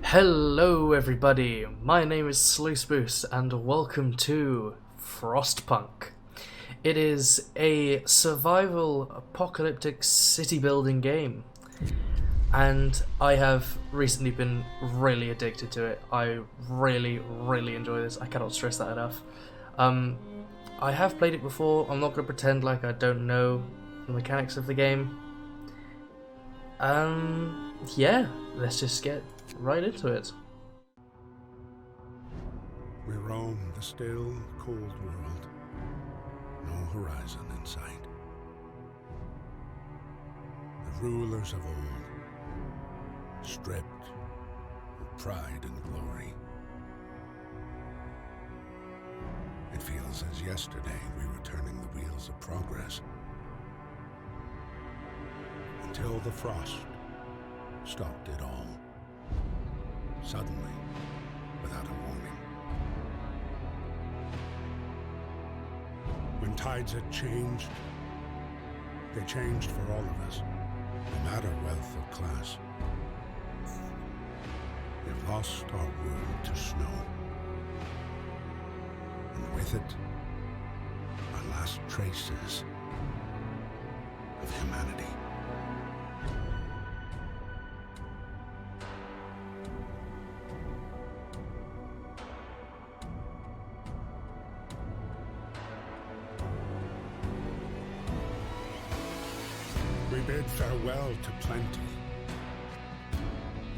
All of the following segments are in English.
Hello everybody, my name is Sluiceboost and welcome to Frostpunk. It is a survival apocalyptic city building game and I have recently been really addicted to it. I really enjoy this. I cannot stress that enough. I have played it before. I'm not going to pretend like I don't know the mechanics of the game. Yeah, let's just get right into it. We roam the still, cold world. No horizon in sight. The rulers of old, stripped of pride and glory. It feels as yesterday we were turning the wheels of progress. Until the frost stopped it all. Suddenly, without a warning. When tides had changed, they changed for all of us, no matter wealth or class. We've lost our world to snow. And with it, our last traces of humanity. We bid farewell to plenty,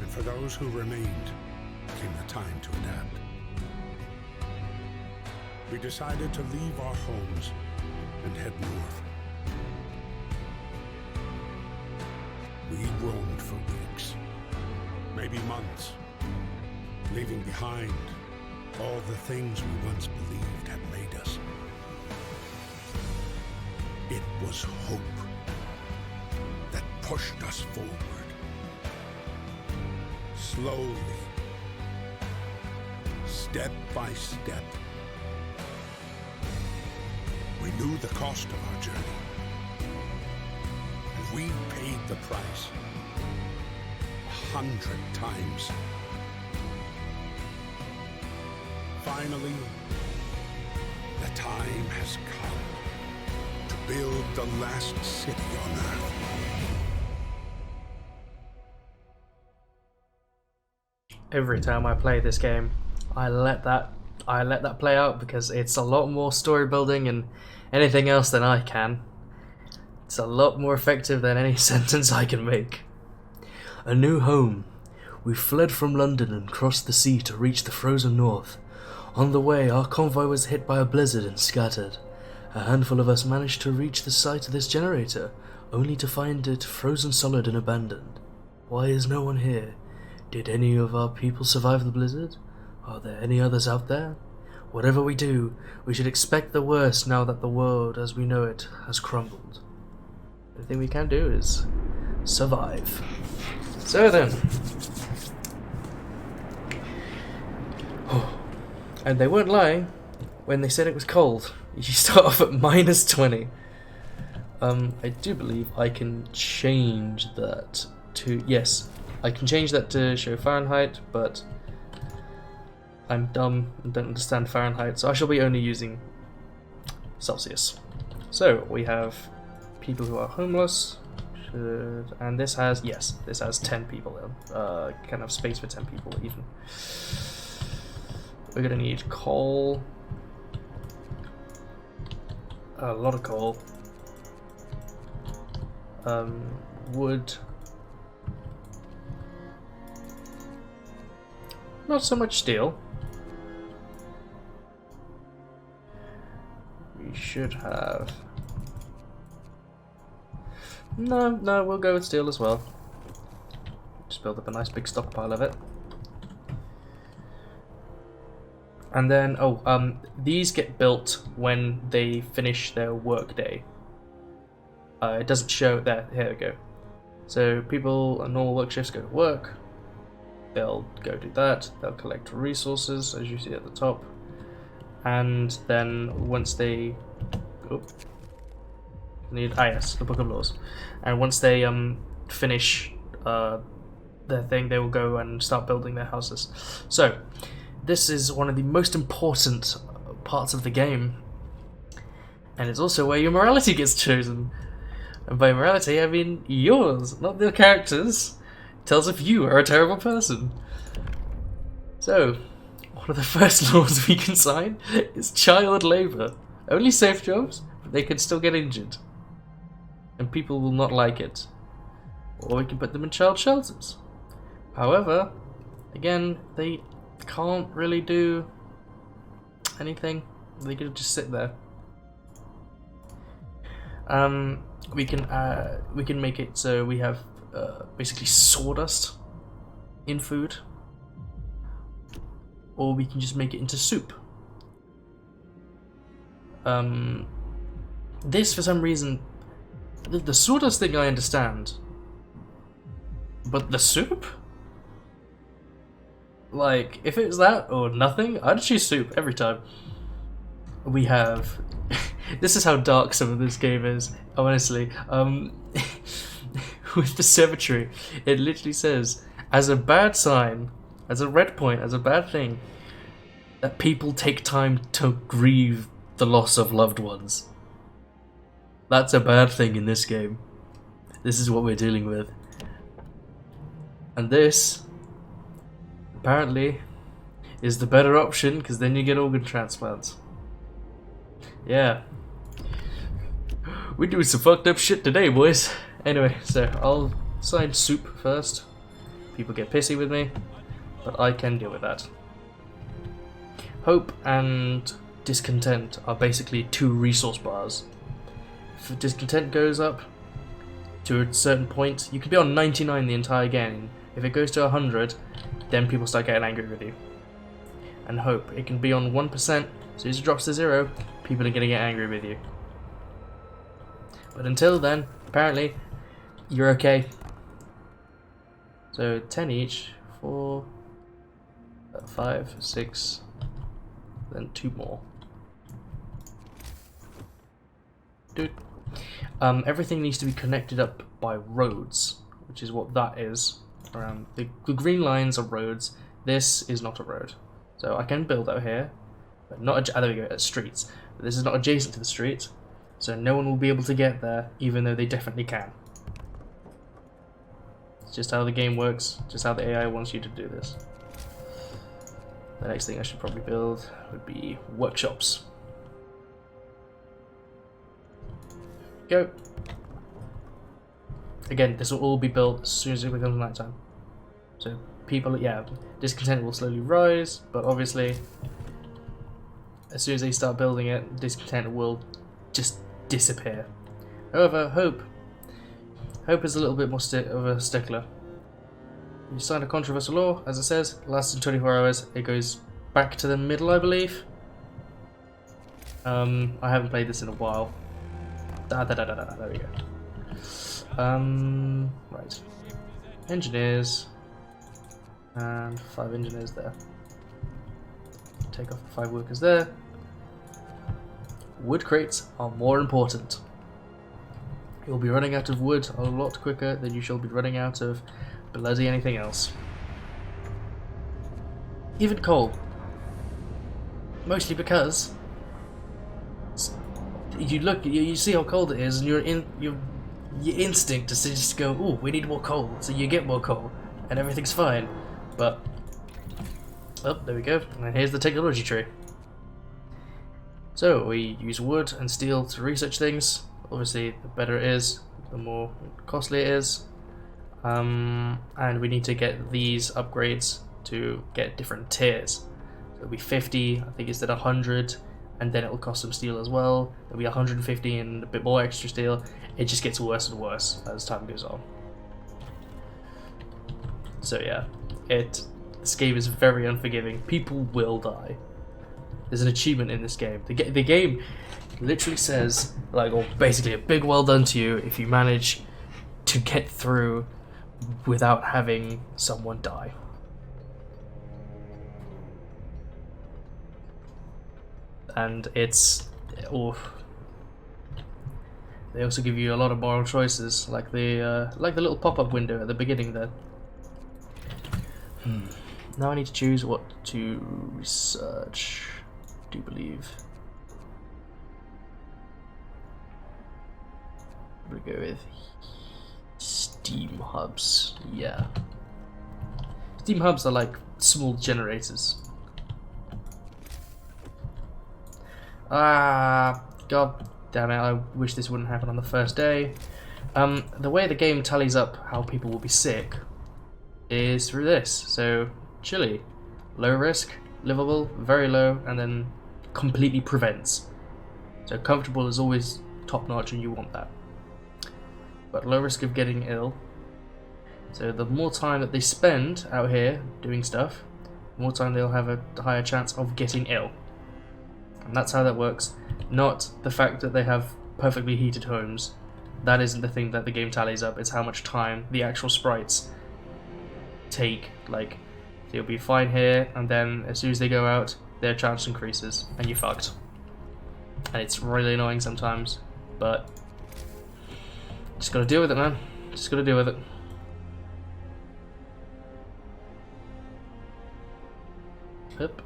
and for those who remained came the time to adapt. We decided to leave our homes and head north. We roamed for weeks, maybe months, leaving behind all the things we once believed had made us. It was hope that pushed us forward. Slowly, step by step. We knew the cost of our journey, and we paid the price 100 times. Finally, the time has come to build the last city on Earth. Every time I play this game, I let that play out because it's a lot more story building and anything else than I can. It's a lot more effective than any sentence I can make. A new home. We fled from London and crossed the sea to reach the frozen north. On the way, our convoy was hit by a blizzard and scattered. A handful of us managed to reach the site of this generator, only to find it frozen solid and abandoned. Why is no one here? Did any of our people survive the blizzard? Are there any others out there? Whatever we do, we should expect the worst now that the world as we know it has crumbled. The thing we can do is survive. So then. And they weren't lying when they said it was cold. You start off at -20. I do believe I can change that to... Yes, I can change that to show Fahrenheit, but I'm dumb and don't understand Fahrenheit, so I shall be only using Celsius. So we have people who are homeless, and this has, yes, this has 10 people in. Can have space for 10 people even. We're gonna need coal, a lot of coal, wood. Not so much steel. We should have... No, we'll go with steel as well. Just build up a nice big stockpile of it. And then, these get built when they finish their work day. It doesn't show there. Here we go. So people on normal work shifts go to work. They'll go do that, they'll collect resources as you see at the top, and then once they yes, the Book of Laws, and once they finish their thing, they will go and start building their houses. So, this is one of the most important parts of the game, and it's also where your morality gets chosen. And by morality, I mean yours, not the characters. It tells if you are a terrible person. So, one of the first laws we can sign is child labour. Only safe jobs, but they can still get injured. And people will not like it. Or we can put them in child shelters. However, again, they can't really do anything. They could just sit there. We can make it so we have basically sawdust in food, or we can just make it into soup. This, for some reason, the sawdust thing I understand, but the soup? Like, if it's that or nothing, I'd choose soup every time. We have... This is how dark some of this game is, honestly. With the cemetery, it literally says, as a bad sign, as a red point, as a bad thing, that people take time to grieve the loss of loved ones. That's a bad thing in this game. This is what we're dealing with. And this, apparently, is the better option, because then you get organ transplants. Yeah. We're doing some fucked up shit today, boys. Anyway, so I'll sign soup first. People get pissy with me, but I can deal with that. Hope and discontent are basically two resource bars. If discontent goes up to a certain point, you can be on 99 the entire game. If it goes to 100, then people start getting angry with you. And hope, it can be on 1%, as soon as it drops to 0, people are going to get angry with you. But until then, apparently, you're okay. So 10 each, 4, 5, 6, then 2 more. Dude. Everything needs to be connected up by roads, which is what that is. Around the green lines are roads. This is not a road. So I can build out here, but not. There we go. At streets. But this is not adjacent to the street, so no one will be able to get there, even though they definitely can. It's just how the game works. Just how the AI wants you to do this. The next thing I should probably build would be workshops. Go. Again, this will all be built as soon as it becomes nighttime. So people, yeah, discontent will slowly rise, but obviously, as soon as they start building it, discontent will just disappear. However, hope is a little bit more of a stickler. You sign a controversial law, as it says, lasts in 24 hours. It goes back to the middle, I believe. I haven't played this in a while. There we go. Right. Engineers. And 5 engineers there. Take off the 5 workers there. Wood crates are more important. You'll be running out of wood a lot quicker than you shall be running out of bloody anything else. Even coal. Mostly because you see how cold it is, and your instinct is to just go, "Oh, we need more coal," so you get more coal, and everything's fine. But oh, there we go, and here's the technology tree. So we use wood and steel to research things. Obviously, the better it is, the more costly it is, and we need to get these upgrades to get different tiers. So it'll be 50, I think, instead of 100. And then it'll cost some steel as well. There'll be 150 and a bit more extra steel. It just gets worse and worse as time goes on. So yeah, this game is very unforgiving. People will die. There's an achievement in this game. The game literally says, like, or basically a big well done to you if you manage to get through without having someone die. And it's, they also give you a lot of moral choices, like the little pop-up window at the beginning there. Now I need to choose what to research. I do believe. I'm gonna go with steam hubs. Yeah. Steam hubs are like small generators. Ah, god damn it, I wish this wouldn't happen on the first day. The way the game tallies up how people will be sick is through this. So, chilly, low risk, livable, very low, and then completely prevents. So comfortable is always top notch and you want that. But low risk of getting ill. So the more time that they spend out here doing stuff, the more time they'll have a higher chance of getting ill. And that's how that works. Not the fact that they have perfectly heated homes. That isn't the thing that the game tallies up. It's how much time the actual sprites take. Like, they'll be fine here, and then as soon as they go out, their chance increases, and you're fucked. And it's really annoying sometimes, but just gotta deal with it, man. Just gotta deal with it. Yep.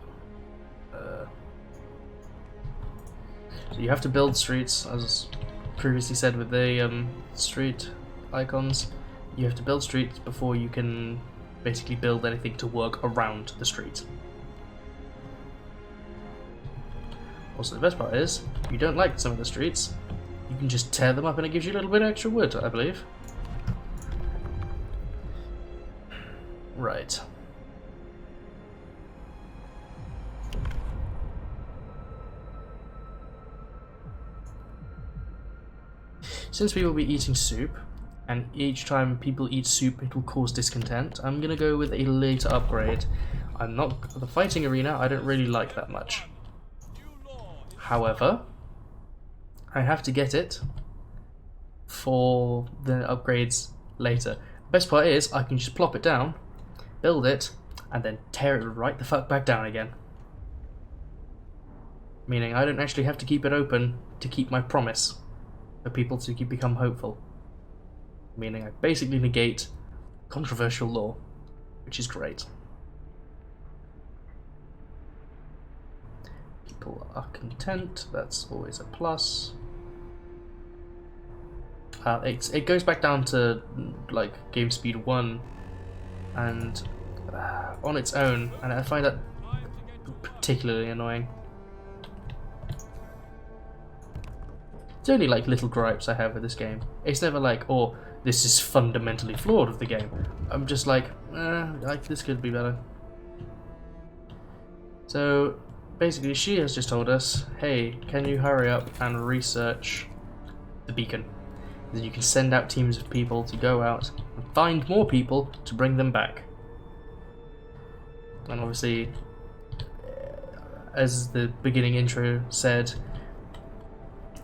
So you have to build streets, as previously said with the street icons. You have to build streets before you can basically build anything to work around the street. Also, the best part is, if you don't like some of the streets, you can just tear them up and it gives you a little bit of extra wood, I believe. Right. Since we will be eating soup, and each time people eat soup it will cause discontent, I'm gonna go with a later upgrade. The fighting arena I don't really like that much. However, I have to get it for the upgrades later. Best part is I can just plop it down, build it, and then tear it right the fuck back down again. Meaning I don't actually have to keep it open to keep my promise for people to become hopeful. Meaning I basically negate controversial law, which is great. People are content, that's always a plus. It goes back down to like game speed 1 and on its own, and I find that particularly annoying. It's only like little gripes I have with this game. It's never like, oh, this is fundamentally flawed with the game. I'm just like this could be better. So basically she has just told us, hey, can you hurry up and research the beacon? Then you can send out teams of people to go out and find more people to bring them back. And obviously, as the beginning intro said,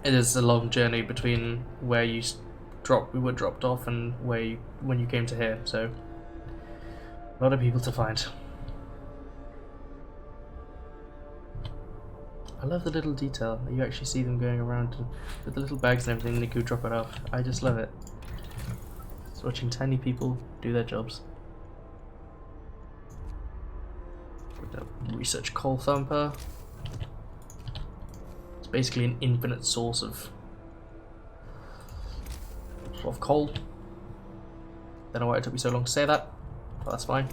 it is a long journey between where we were dropped off and when you came to here, so a lot of people to find. I love the little detail. You actually see them going around with the little bags and everything, and they go drop it off. I just love it. Just watching tiny people do their jobs. Research coal thumper. It's basically an infinite source of coal. Don't know why it took me so long to say that, but that's fine.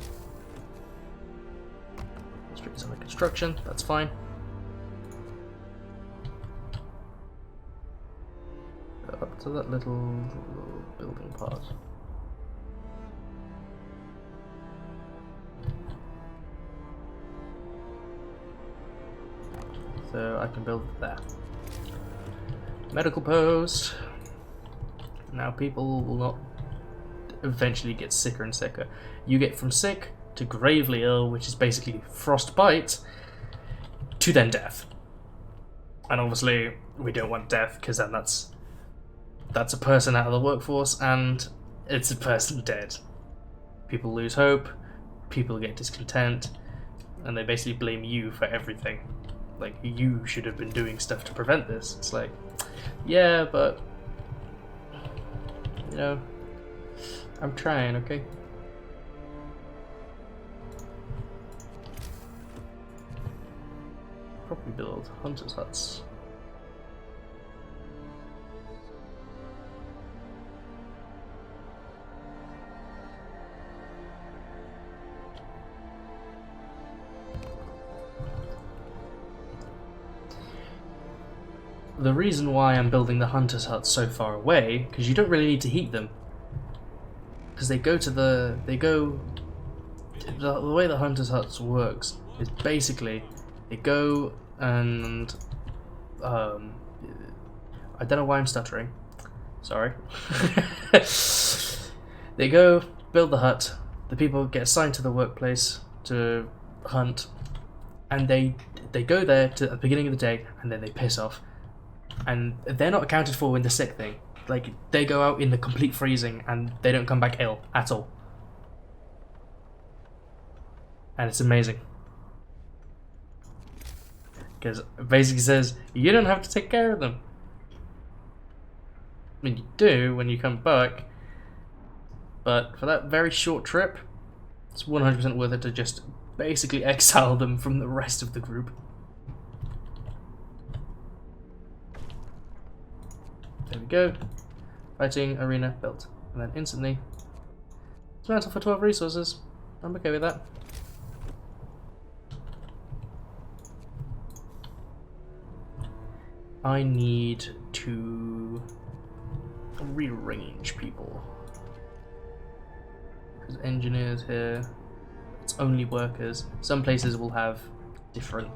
Streets under construction, that's fine. Up to that little building part. So I can build there. Medical post. Now people will not eventually get sicker and sicker. You get from sick to gravely ill, which is basically frostbite, to then death. And obviously we don't want death, because then that's a person out of the workforce and it's a person dead. People lose hope, people get discontent, and they basically blame you for everything. Like, you should have been doing stuff to prevent this. It's like, yeah, but you know, I'm trying, okay? build hunters' huts. The reason why I'm building the hunters' huts so far away, because you don't really need to heat them. Because the way the hunters' huts works is basically they go and I don't know why I'm stuttering. Sorry. They go build the hut. The people get assigned to the workplace to hunt, and they go there to at the beginning of the day, and then they piss off. And they're not accounted for in the sick thing. Like, they go out in the complete freezing and they don't come back ill at all. And it's amazing. Because it basically says, you don't have to take care of them. I mean, you do when you come back. But for that very short trip, it's 100% worth it to just basically exile them from the rest of the group. There we go. Fighting arena built. And then instantly dismantle for 12 resources. I'm okay with that. I need to rearrange people. Because engineers here, it's only workers. Some places will have different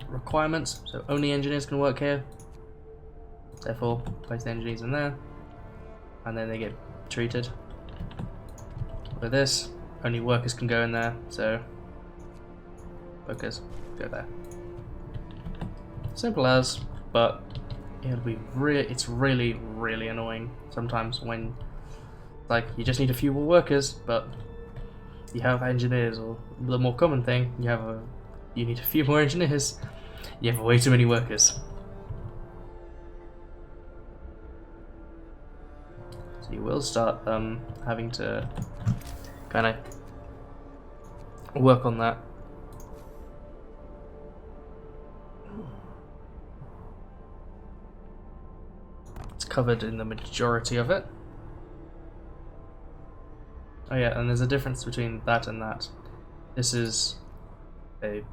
requirements, so only engineers can work here. Therefore, place the engineers in there, and then they get treated. With this, only workers can go in there, so workers go there. Simple as, but it'll be it's really, really annoying sometimes when, like, you just need a few more workers, but you have engineers, or the more common thing, you need a few more engineers. You have way too many workers. So you will start having to kind of work on that. It's covered in the majority of it. Oh yeah, and there's a difference between that and that. This is where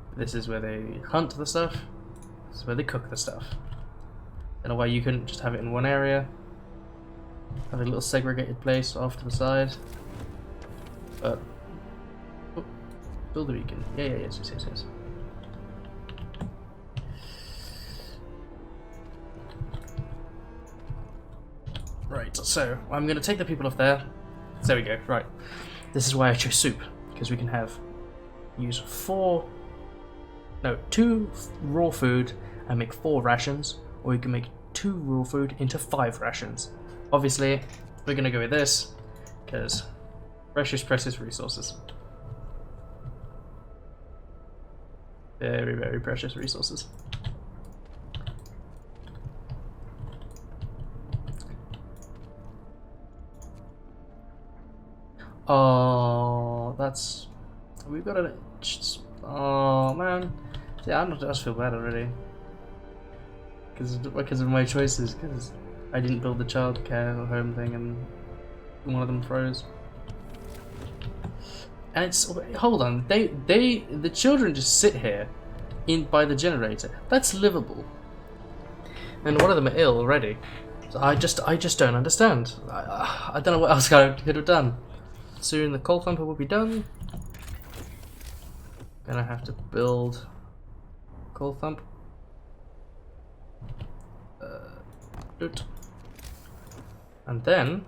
they hunt the stuff. This is where they cook the stuff. In a way, you couldn't just have it in one area. Have a little segregated place off to the side. But oh, build a beacon. Yes. Right, so I'm going to take the people off there. There we go. Right, this is why I chose soup, because we can use 2 raw food and make 4 rations, or you can make 2 raw food into 5 rations. Obviously, we're going to go with this, because precious resources. Very, very precious resources. Oh, we've got an... Oh, man. Yeah, I just feel bad already. Because of my choices, because I didn't build the childcare or home thing and one of them froze. And it's... Hold on, the children just sit here by the generator. That's livable. And one of them are ill already. So I just don't understand. I don't know what else I could have done. Soon the coal thumper will be done. Gonna have to build coal thump. And then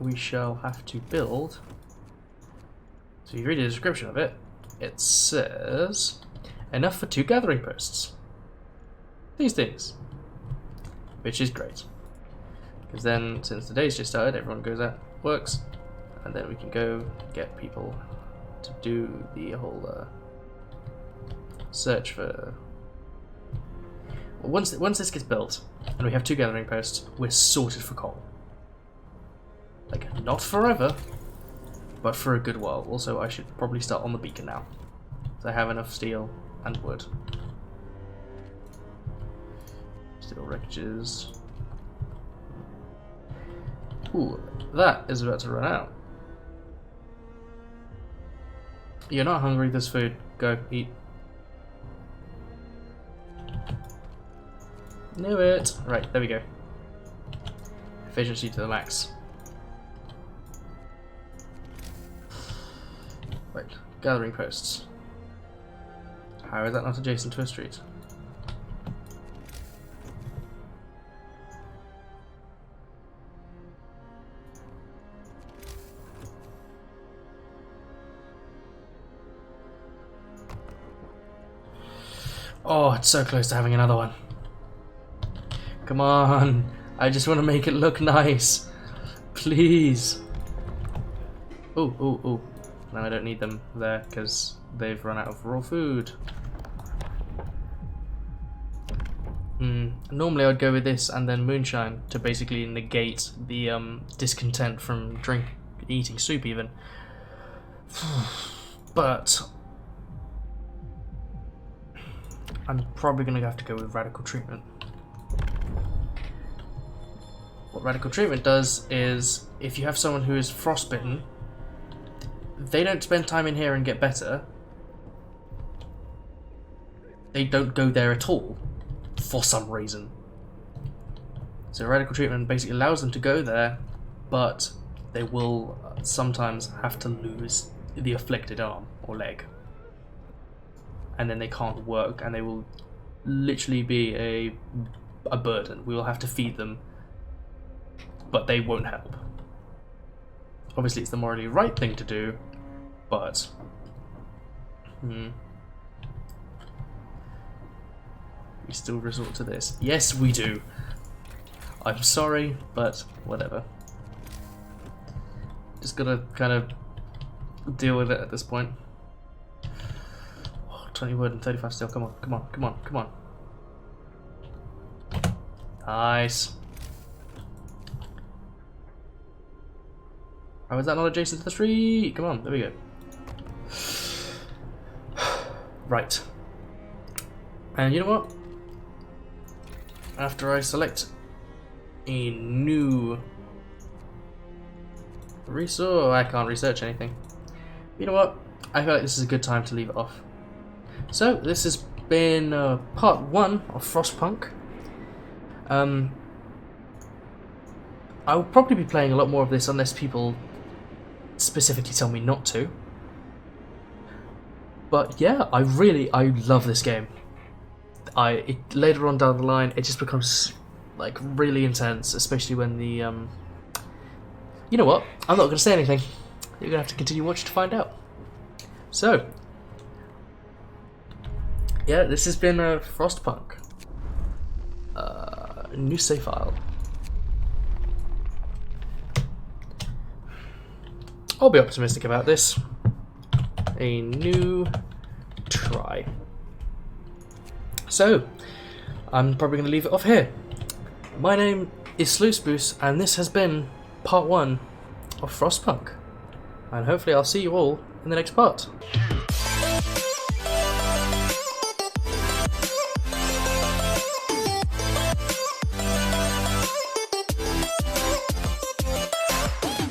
we shall have to build. So you read the description of it. It says enough for 2 gathering posts. These things, which is great, because then since the day's just started, everyone goes out, works. And then we can go get people to do the whole search for... Well, once this gets built, and we have 2 gathering posts, we're sorted for coal. Like, not forever, but for a good while. Also, I should probably start on the beacon now. So I have enough steel and wood. Steel wreckages. Ooh, that is about to run out. You're not hungry, there's food. Go, eat. Knew it! Right, there we go. Efficiency to the max. Right, gathering posts. How is that not adjacent to a street? Oh, it's so close to having another one. Come on, I just want to make it look nice. Please. Ooh, ooh, ooh. No, I don't need them there because they've run out of raw food. Normally I'd go with this and then moonshine to basically negate the discontent from eating soup even. But I'm probably going to have to go with radical treatment. What radical treatment does is, if you have someone who is frostbitten, they don't spend time in here and get better. They don't go there at all, for some reason. So radical treatment basically allows them to go there, but they will sometimes have to lose the afflicted arm or leg. And then they can't work, and they will literally be a burden. We will have to feed them, but they won't help. Obviously it's the morally right thing to do, but we still resort to this. Yes, we do. I'm sorry, but whatever. Just gotta kind of deal with it at this point. 20 wood and 35 steel. Come on, come on, come on, come on. Nice. How is that not adjacent to the street? Come on, there we go. Right. And you know what? After I select a new resource, I can't research anything. You know what? I feel like this is a good time to leave it off. So this has been part 1 of Frostpunk. I will probably be playing a lot more of this unless people specifically tell me not to. But yeah, I love this game. Later on down the line, it just becomes like really intense, especially when the you know what? I'm not going to say anything. You're going to have to continue watching to find out. So yeah, this has been Frostpunk. New save file. I'll be optimistic about this. A new try. So, I'm probably going to leave it off here. My name is Sluiceboos, and this has been part 1 of Frostpunk. And hopefully I'll see you all in the next part.